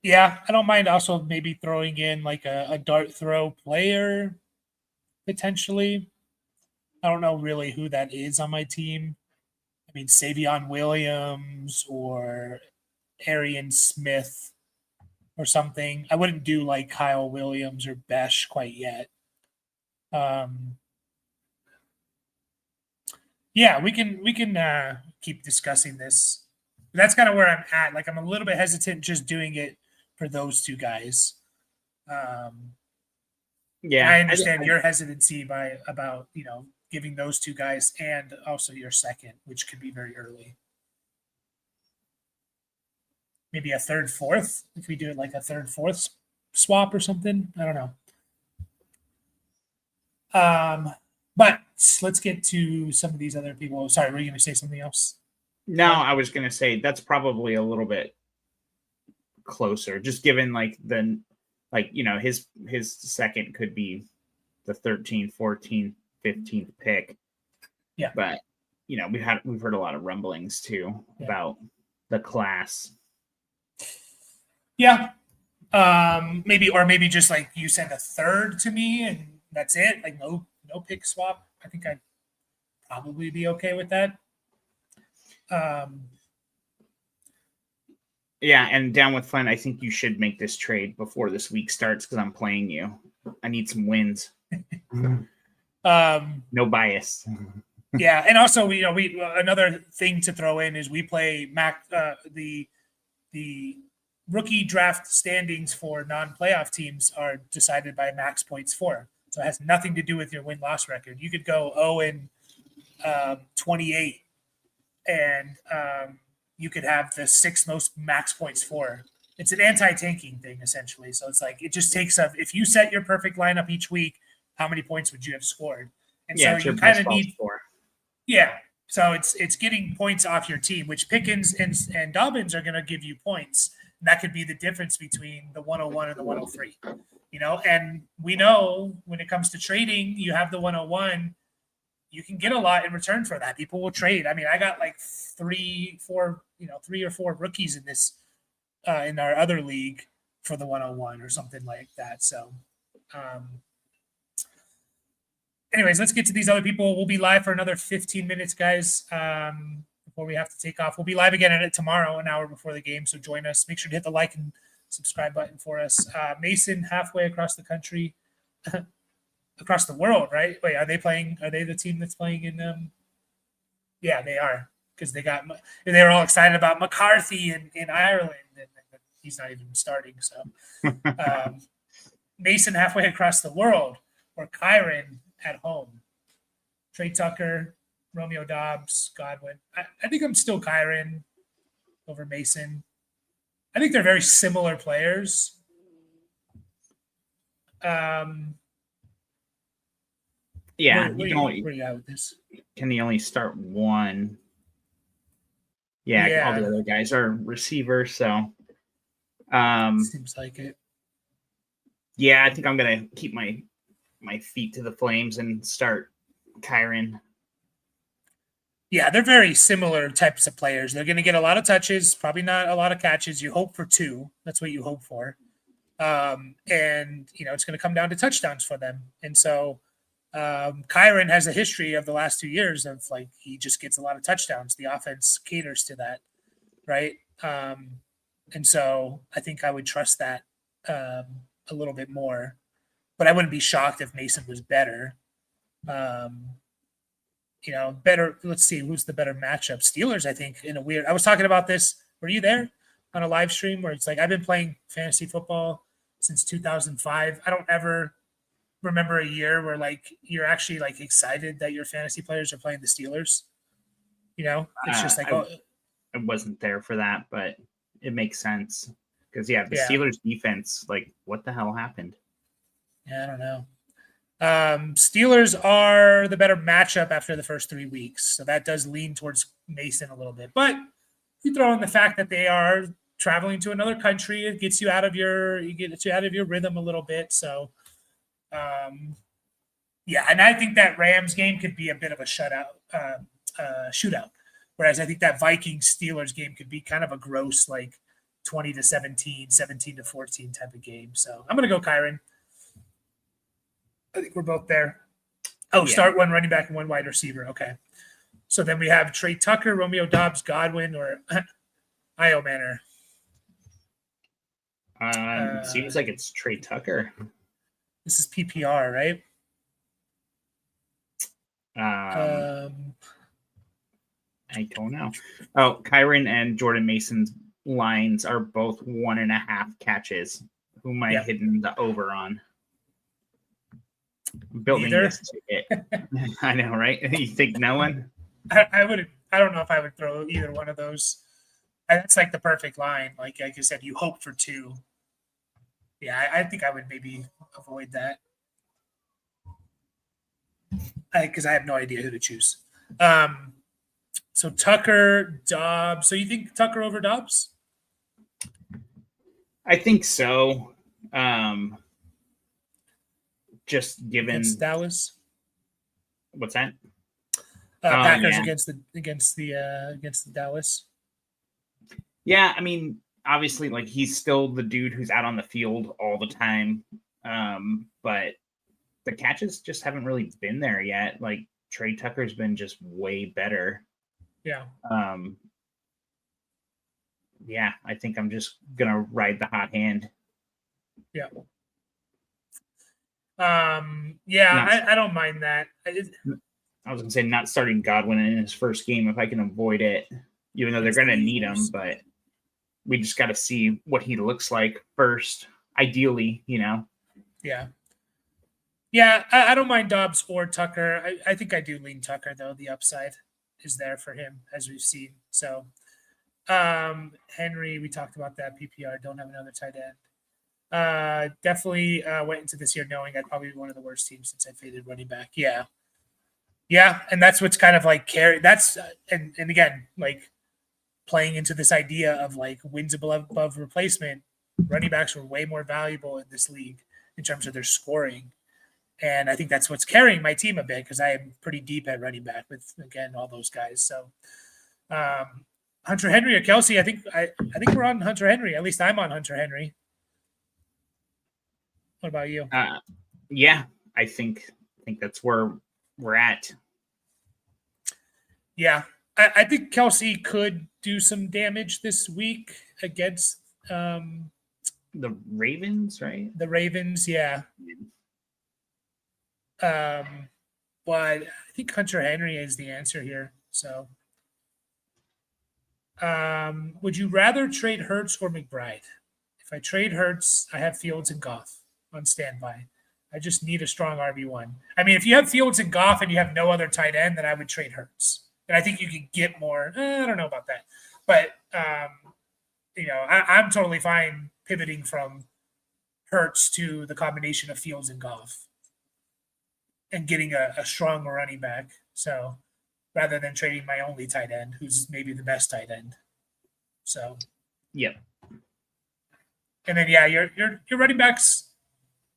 Speaker 1: Yeah, I don't mind also maybe throwing in like a dart throw player potentially. I don't know really who that is on my team. I mean, Savion Williams or Arian Smith or something. I wouldn't do like Kyle Williams or Besh quite yet. Yeah, we can keep discussing this. That's kind of where I'm at. Like I'm a little bit hesitant just doing it for those two guys.
Speaker 2: Yeah,
Speaker 1: I understand your hesitancy about giving those two guys and also your second, which could be very early. Maybe a third, fourth, if we do it like a third, fourth swap or something. I don't know. But let's get to some of these other people. Sorry, were you going to say something else?
Speaker 2: No, I was going to say that's probably a little bit closer, just given his second could be the 13th, 14th, 15th pick.
Speaker 1: Yeah.
Speaker 2: But we've heard a lot of rumblings too about the class.
Speaker 1: Yeah. Maybe just like you send a third to me and that's it. Like no pick swap. I think I'd probably be okay with that.
Speaker 2: Yeah, and down with Flynn, I think you should make this trade before this week starts because I'm playing you. I need some wins. No bias.
Speaker 1: Yeah, and also we another thing to throw in is we play the rookie draft standings for non-playoff teams are decided by max points for. So it has nothing to do with your win-loss record. You could go 0-28, and you could have the sixth most max points for. It's an anti-tanking thing, essentially. So it's like it just takes up. If you set your perfect lineup each week, how many points would you have scored? And so you kind of need. Yeah. So it's getting points off your team, which Pickens and Dobbins are going to give you points. And that could be the difference between the 101 and the 103. And we know when it comes to trading, you have the 101, you can get a lot in return for that. People will trade. I mean, I got like 3 or 4 rookies in this, in our other league for the 101 or something like that. So, anyways, let's get to these other people. We'll be live for another 15 minutes, guys, before we have to take off. We'll be live again at it tomorrow, an hour before the game. So join us. Make sure to hit the like and subscribe button for us. Mason, halfway across the country, across the world, right? Wait, are they playing? Are they the team that's playing in? Yeah, they are, because they were all excited about McCarthy in Ireland, and he's not even starting. So, Mason halfway across the world, or Kyron at home. Trey Tucker, Romeo Dobbs, Godwin. I think I'm still Kyron over Mason. I think they're very similar players.
Speaker 2: Yeah,
Speaker 1: where you at with this?
Speaker 2: Can you only start one? Yeah, all the other guys are receivers, so
Speaker 1: seems like it.
Speaker 2: Yeah, I think I'm gonna keep my feet to the flames and start Kyron.
Speaker 1: Yeah, they're very similar types of players. They're going to get a lot of touches, probably not a lot of catches. You hope for 2. That's what you hope for. And, it's going to come down to touchdowns for them. And so Kyron has a history of the last 2 years of like he just gets a lot of touchdowns. The offense caters to that, right? And so I think I would trust that a little bit more. But I wouldn't be shocked if Mason was better. Better. Let's see who's the better matchup. Steelers, I think, I was talking about this. Were you there on a live stream where it's like I've been playing fantasy football since 2005. I don't ever remember a year where like you're actually like excited that your fantasy players are playing the Steelers. It's just like
Speaker 2: I wasn't there for that, but it makes sense because the Steelers defense, like what the hell happened?
Speaker 1: Yeah, I don't know. Steelers are the better matchup after the first 3 weeks. So that does lean towards Mason a little bit. But you throw in the fact that they are traveling to another country, it gets you out of your rhythm a little bit. So and I think that Rams game could be a bit of a shootout. Whereas I think that Vikings Steelers game could be kind of a gross like 20-17, 17-14 type of game. So I'm gonna go Kyron. I think we're both there. Oh, yeah. Start one running back and one wide receiver. Okay. So then we have Trey Tucker, Romeo Dobbs, Godwin, or Io Manor.
Speaker 2: Seems like it's Trey Tucker.
Speaker 1: This is PPR, right?
Speaker 2: I don't know. Oh, Kyron and Jordan Mason's lines are both 1.5 catches. Who am I hitting the over on? I'm building this ticket. I know, right? You think no one?
Speaker 1: I would. I don't know if I would throw either one of those. That's like the perfect line. Like I said, you hope for 2. Yeah, I think I would maybe avoid that because I have no idea who to choose. So Tucker, Dobbs. So you think Tucker over Dobbs?
Speaker 2: I think so. Just given
Speaker 1: against Dallas.
Speaker 2: What's that?
Speaker 1: Packers against the Dallas.
Speaker 2: Yeah, I mean, obviously, like he's still the dude who's out on the field all the time, but the catches just haven't really been there yet. Like Trey Tucker's been just way better.
Speaker 1: Yeah.
Speaker 2: Yeah, I think I'm just gonna ride the hot hand.
Speaker 1: Yeah. I don't mind that.
Speaker 2: I was gonna say not starting Godwin in his first game if I can avoid it, even though they're gonna need him, but we just got to see what he looks like first. Ideally,
Speaker 1: Yeah. Yeah, I don't mind Dobbs or Tucker. I think I do lean Tucker, though. The upside is there for him, as we've seen. So, Henry, we talked about that. PPR, don't have another tight end. Definitely went into this year knowing I'd probably be one of the worst teams since I faded running back. Yeah. Yeah, and that's what's kind of like carry. That's and again, like playing into this idea of like wins above replacement. Running backs were way more valuable in this league in terms of their scoring. And I think that's what's carrying my team a bit because I am pretty deep at running back with, again, all those guys. So Hunter Henry or Kelsey, I think we're on Hunter Henry. At least I'm on Hunter Henry. What about you?
Speaker 2: Yeah, I think that's where we're at.
Speaker 1: Yeah, I think Kelsey could do some damage this week against
Speaker 2: the Ravens, right?
Speaker 1: The Ravens, yeah. But I think Hunter Henry is the answer here. So, would you rather trade Hurts or McBride? If I trade Hurts, I have Fields and Goff on standby. I just need a strong RB1. I mean, if you have Fields and Goff and you have no other tight end, then I would trade Hurts. And I think you could get more. I don't know about that. But, I'm totally fine pivoting from Hurts to the combination of Fields and Goff and getting a strong running back. So rather than trading my only tight end, who's maybe the best tight end. So,
Speaker 2: yep.
Speaker 1: And then, yeah, your running backs,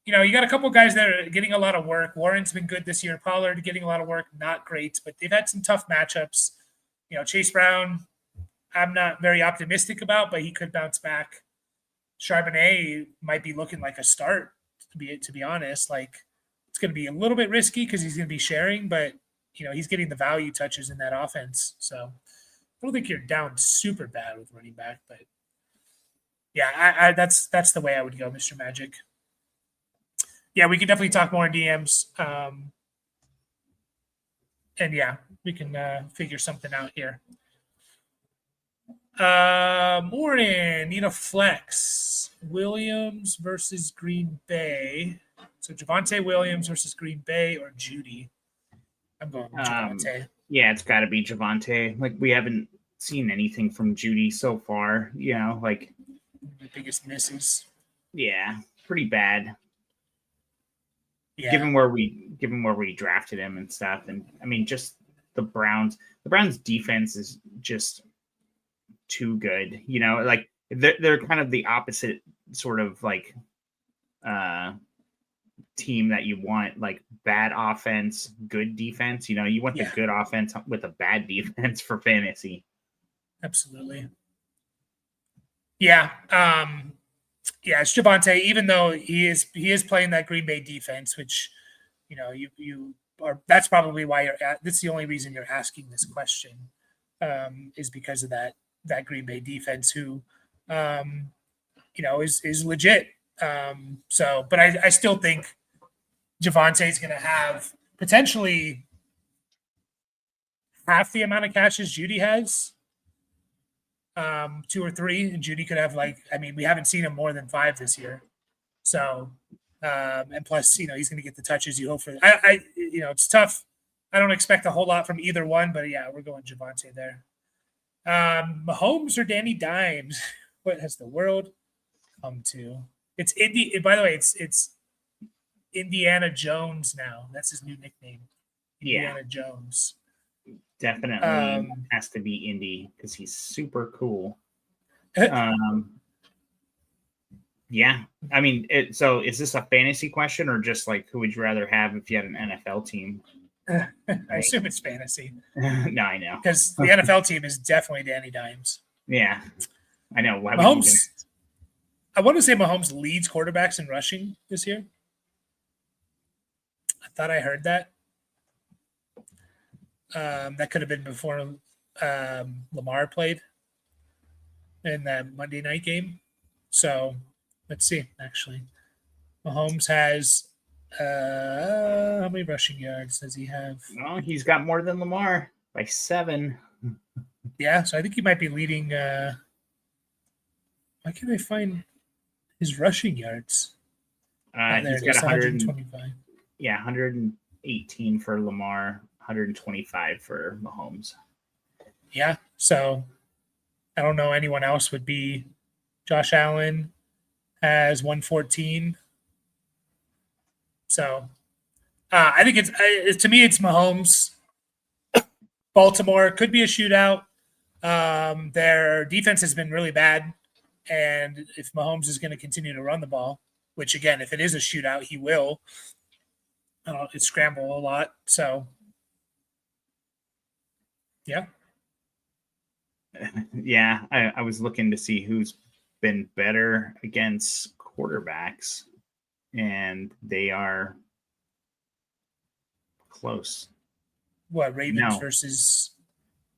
Speaker 1: you got a couple of guys that are getting a lot of work. Warren's been good this year. Pollard getting a lot of work, not great, but they've had some tough matchups. Chase Brown, I'm not very optimistic about, but he could bounce back. Charbonnet might be looking like a start, to be honest. Like, it's going to be a little bit risky because he's going to be sharing, but, he's getting the value touches in that offense. So I don't think you're down super bad with running back, but yeah, that's the way I would go, Mr. Magic. Yeah, we can definitely talk more in DMs. And yeah, we can figure something out here. Morning, need a flex. Williams versus Green Bay. So Javonte Williams versus Green Bay or Judy. I'm going with Javonte.
Speaker 2: Yeah, it's got to be Javonte. Like, we haven't seen anything from Judy so far. Like
Speaker 1: the biggest misses.
Speaker 2: Yeah, pretty bad.
Speaker 1: Yeah.
Speaker 2: Given where we drafted him and stuff, and I mean, just the Browns defense is just too good. Like they're kind of the opposite sort of like team that you want, like bad offense, good defense. You want the good offense with a bad defense for fantasy.
Speaker 1: Absolutely. Yeah. Yeah, it's Javonte, even though he is playing that Green Bay defense, which, you that's probably why that's the only reason you're asking this question, is because of that Green Bay defense, who, is legit. But I still think Javonte is going to have potentially half the amount of catches Judy has, 2 or 3, and Judy could have we haven't seen him more than 5 this year. So, and plus, he's going to get the touches you hope for. It's tough. I don't expect a whole lot from either one, but yeah, we're going Javonte there. Mahomes or Danny Dimes? What has the world come to? It's Indy. By the way, it's Indiana Jones now. That's his new nickname. Indiana Jones.
Speaker 2: Definitely has to be Indy because he's super cool. Yeah. I mean, so is this a fantasy question or just like who would you rather have if you had an NFL team?
Speaker 1: I assume it's fantasy.
Speaker 2: No, I know.
Speaker 1: Because the NFL team is definitely Danny Dimes.
Speaker 2: Yeah. I know. Why
Speaker 1: Mahomes, I want to say Mahomes leads quarterbacks in rushing this year. I thought I heard that. That could have been before Lamar played in that Monday night game. So let's see. Actually, Mahomes has how many rushing yards does he have?
Speaker 2: No, he's got more than Lamar by 7.
Speaker 1: Yeah, so I think he might be leading. Why can't I find his rushing yards?
Speaker 2: He's got
Speaker 1: 125.
Speaker 2: Yeah, 118 for Lamar. 125 for Mahomes.
Speaker 1: Yeah, so I don't know anyone else would be. Josh Allen has 114. So I think it's to me it's Mahomes. Baltimore could be a shootout. Their defense has been really bad, and if Mahomes is going to continue to run the ball, which again, if it is a shootout, he will. It scramble a lot. So. Yeah.
Speaker 2: Yeah, I was looking to see who's been better against quarterbacks, and they are close.
Speaker 1: What, Ravens versus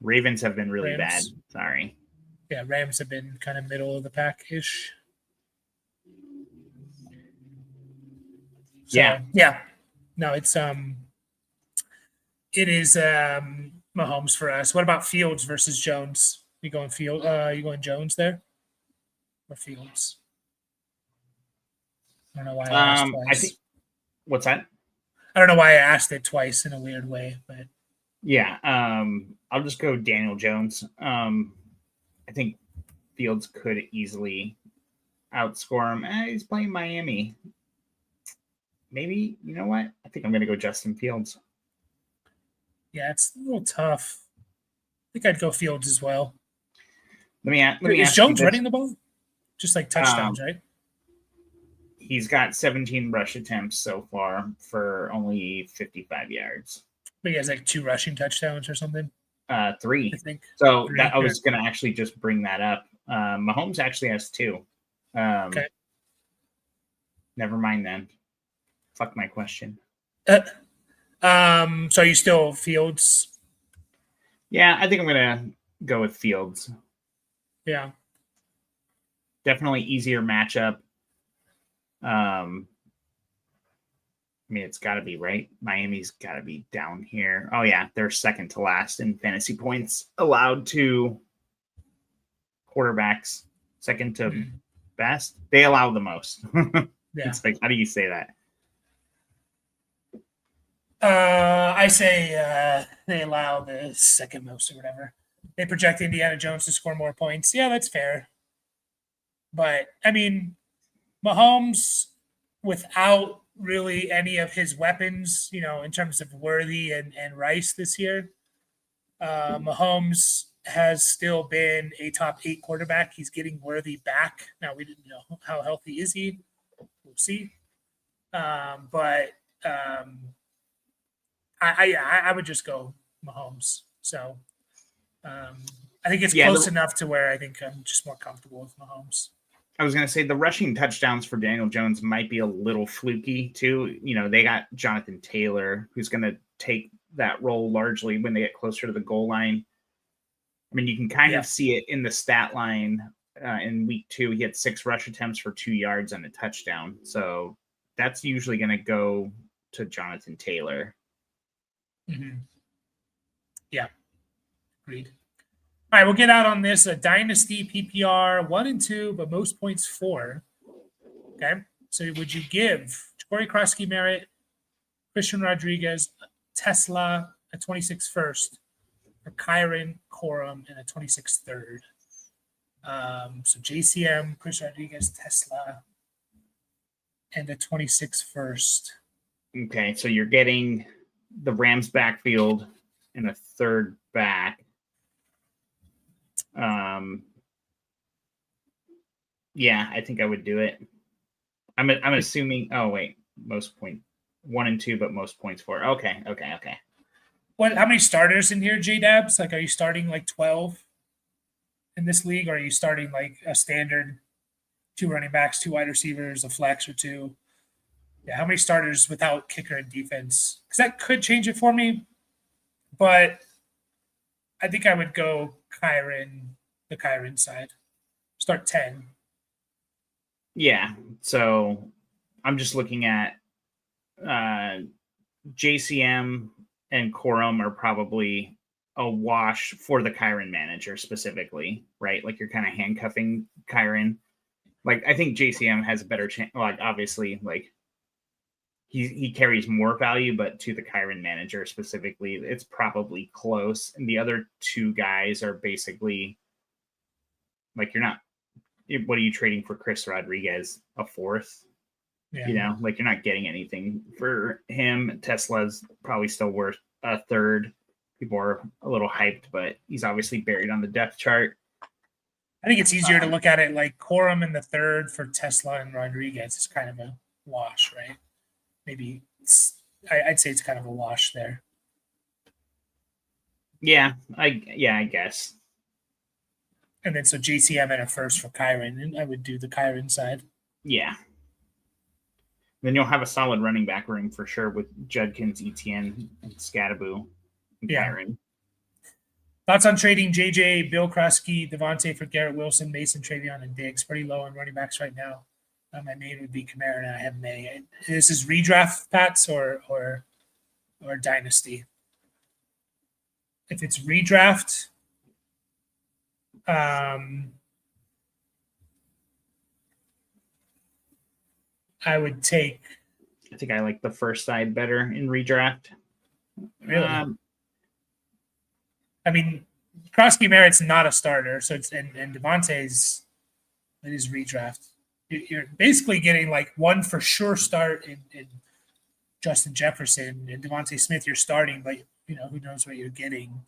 Speaker 2: Ravens have been really
Speaker 1: Rams?
Speaker 2: bad. Sorry.
Speaker 1: Yeah, Rams have been kind of middle of the pack-ish. So, yeah. No, it is Mahomes for us. What about Fields versus Jones? You going Jones there? Or Fields? I don't know why I asked twice.
Speaker 2: What's that?
Speaker 1: I don't know why I asked it twice in a weird way, but
Speaker 2: yeah, I'll just go Daniel Jones. I think Fields could easily outscore him. He's playing Miami. Maybe, you know what? I think I'm going to go Justin Fields.
Speaker 1: Yeah, it's a little tough. I think I'd go Fields as well.
Speaker 2: Let me ask.
Speaker 1: Is Jones running the ball? Just like touchdowns, right?
Speaker 2: He's got 17 rush attempts so far for only 55 yards.
Speaker 1: But he has like 2 rushing touchdowns or something.
Speaker 2: 3.
Speaker 1: I think.
Speaker 2: So I was going to actually just bring that up. Mahomes actually has 2.
Speaker 1: Okay.
Speaker 2: Never mind then. Fuck my question.
Speaker 1: So you still Fields?
Speaker 2: Yeah, I think I'm gonna go with Fields.
Speaker 1: Yeah,
Speaker 2: definitely easier matchup. I mean, it's got to be right. Miami's got to be down here. Oh yeah, they're second to last in fantasy points allowed to quarterbacks. Second to best. They allow the most.
Speaker 1: Yeah.
Speaker 2: It's like, how do you say that?
Speaker 1: I say they allow the second most or whatever. They project Indiana Jones to score more points. Yeah, that's fair. But, I mean, Mahomes, without really any of his weapons, in terms of Worthy and Rice this year, Mahomes has still been a top 8 quarterback. He's getting Worthy back. Now, we didn't know how healthy is he. We'll see. I would just go Mahomes. So I think it's close enough to where I think I'm just more comfortable with Mahomes.
Speaker 2: I was going to say the rushing touchdowns for Daniel Jones might be a little fluky too. They got Jonathan Taylor, who's going to take that role largely when they get closer to the goal line. I mean, you can kind
Speaker 1: Yeah.
Speaker 2: of see it in the stat line. In week 2, he had 6 rush attempts for 2 yards and a touchdown. So that's usually going to go to Jonathan Taylor.
Speaker 1: Mm-hmm. Yeah. Agreed. All right, we'll get out on this. A dynasty PPR 1 and 2, but most points 4. Okay. So would you give Corey Krosky Merritt, Christian Rodriguez, Tesla, a 26 first, or Kyron, Corum, and a 26 third? So JCM, Christian Rodriguez, Tesla, and a 26 first.
Speaker 2: Okay, so you're getting the Rams backfield and a third back. Yeah, I think I would do it. I'm assuming. Oh wait, most point 1 and 2, but most points 4. Okay.
Speaker 1: What? How many starters in here, J-Dabs? Like, are you starting like 12 in this league, or are you starting like a standard 2 running backs, 2 wide receivers, a flex or 2? Yeah, how many starters without kicker and defense? Because that could change it for me, but I think I would go the Kyron side. Start 10.
Speaker 2: Yeah, so I'm just looking at JCM and Corum are probably a wash for the Kyron manager specifically, right? Like you're kind of handcuffing Kyron. Like I think JCM has a better chance. Like obviously, like he carries more value, but to the Kyron manager specifically, it's probably close. And the other 2 guys are basically like you're not. What are you trading for Chris Rodriguez? A 4th?
Speaker 1: Yeah.
Speaker 2: You know, like you're not getting anything for him. Tesla's probably still worth a 3rd. People are a little hyped, but he's obviously buried on the depth chart.
Speaker 1: I think it's easier to look at it like Corum in the 3rd for Tesla and Rodriguez is kind of a wash, right? Maybe I'd say it's kind of a wash there.
Speaker 2: Yeah, I guess.
Speaker 1: And then so JCM and a first for Kyron, and I would do the Kyron side.
Speaker 2: Yeah. Then you'll have a solid running back room for sure with Judkins, Etienne, Scadaboo, and Kyron.
Speaker 1: Thoughts on trading JJ, Bill Krosky, Devontae for Garrett Wilson, Mason, Travion, and Diggs? Pretty low on running backs right now. My main would be Kamara, and I have May. This is redraft, Pats, or dynasty. If it's redraft, I would take.
Speaker 2: I think I like the first side better in redraft.
Speaker 1: Really? I mean, Krosky Merritt's not a starter, so it's and Devontae's it is redraft. You're basically getting like one for sure start in Justin Jefferson and Devontae Smith. You're starting, but who knows what you're getting.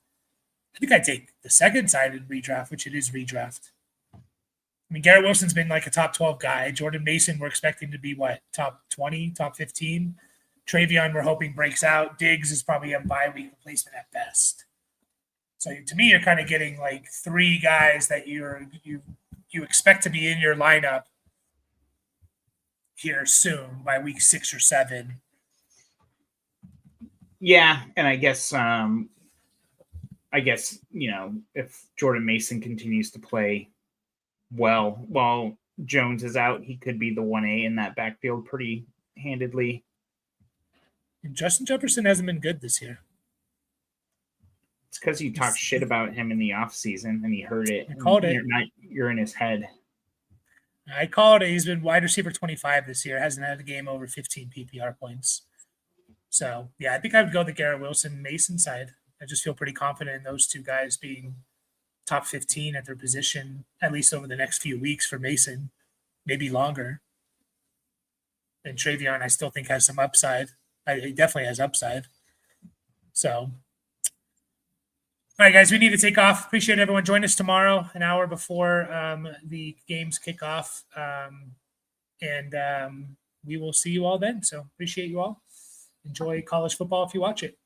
Speaker 1: I think I'd take the second side in redraft, which it is redraft. I mean, Garrett Wilson's been like a top 12 guy. Jordan Mason, we're expecting to be what, top 20, top 15. Travion, we're hoping breaks out. Diggs is probably a bye week replacement at best. So to me, you're kind of getting like 3 guys that you expect to be in your lineup here soon by week 6 or 7.
Speaker 2: Yeah, and I guess if Jordan Mason continues to play well while Jones is out, he could be the 1A in that backfield pretty handedly.
Speaker 1: And Justin Jefferson hasn't been good this year.
Speaker 2: It's because you talked shit about him in the offseason and he heard it.
Speaker 1: I called it.
Speaker 2: You're in his head.
Speaker 1: I called it. He's been wide receiver 25 this year. Hasn't had a game over 15 PPR points. So, yeah, I think I would go the Garrett Wilson Mason side. I just feel pretty confident in those 2 guys being top 15 at their position, at least over the next few weeks for Mason, maybe longer. And Travion, I still think has some upside. He definitely has upside. So, all right, guys, we need to take off. Appreciate everyone. Join us tomorrow, an hour before the games kick off. And we will see you all then. So appreciate you all. Enjoy college football if you watch it.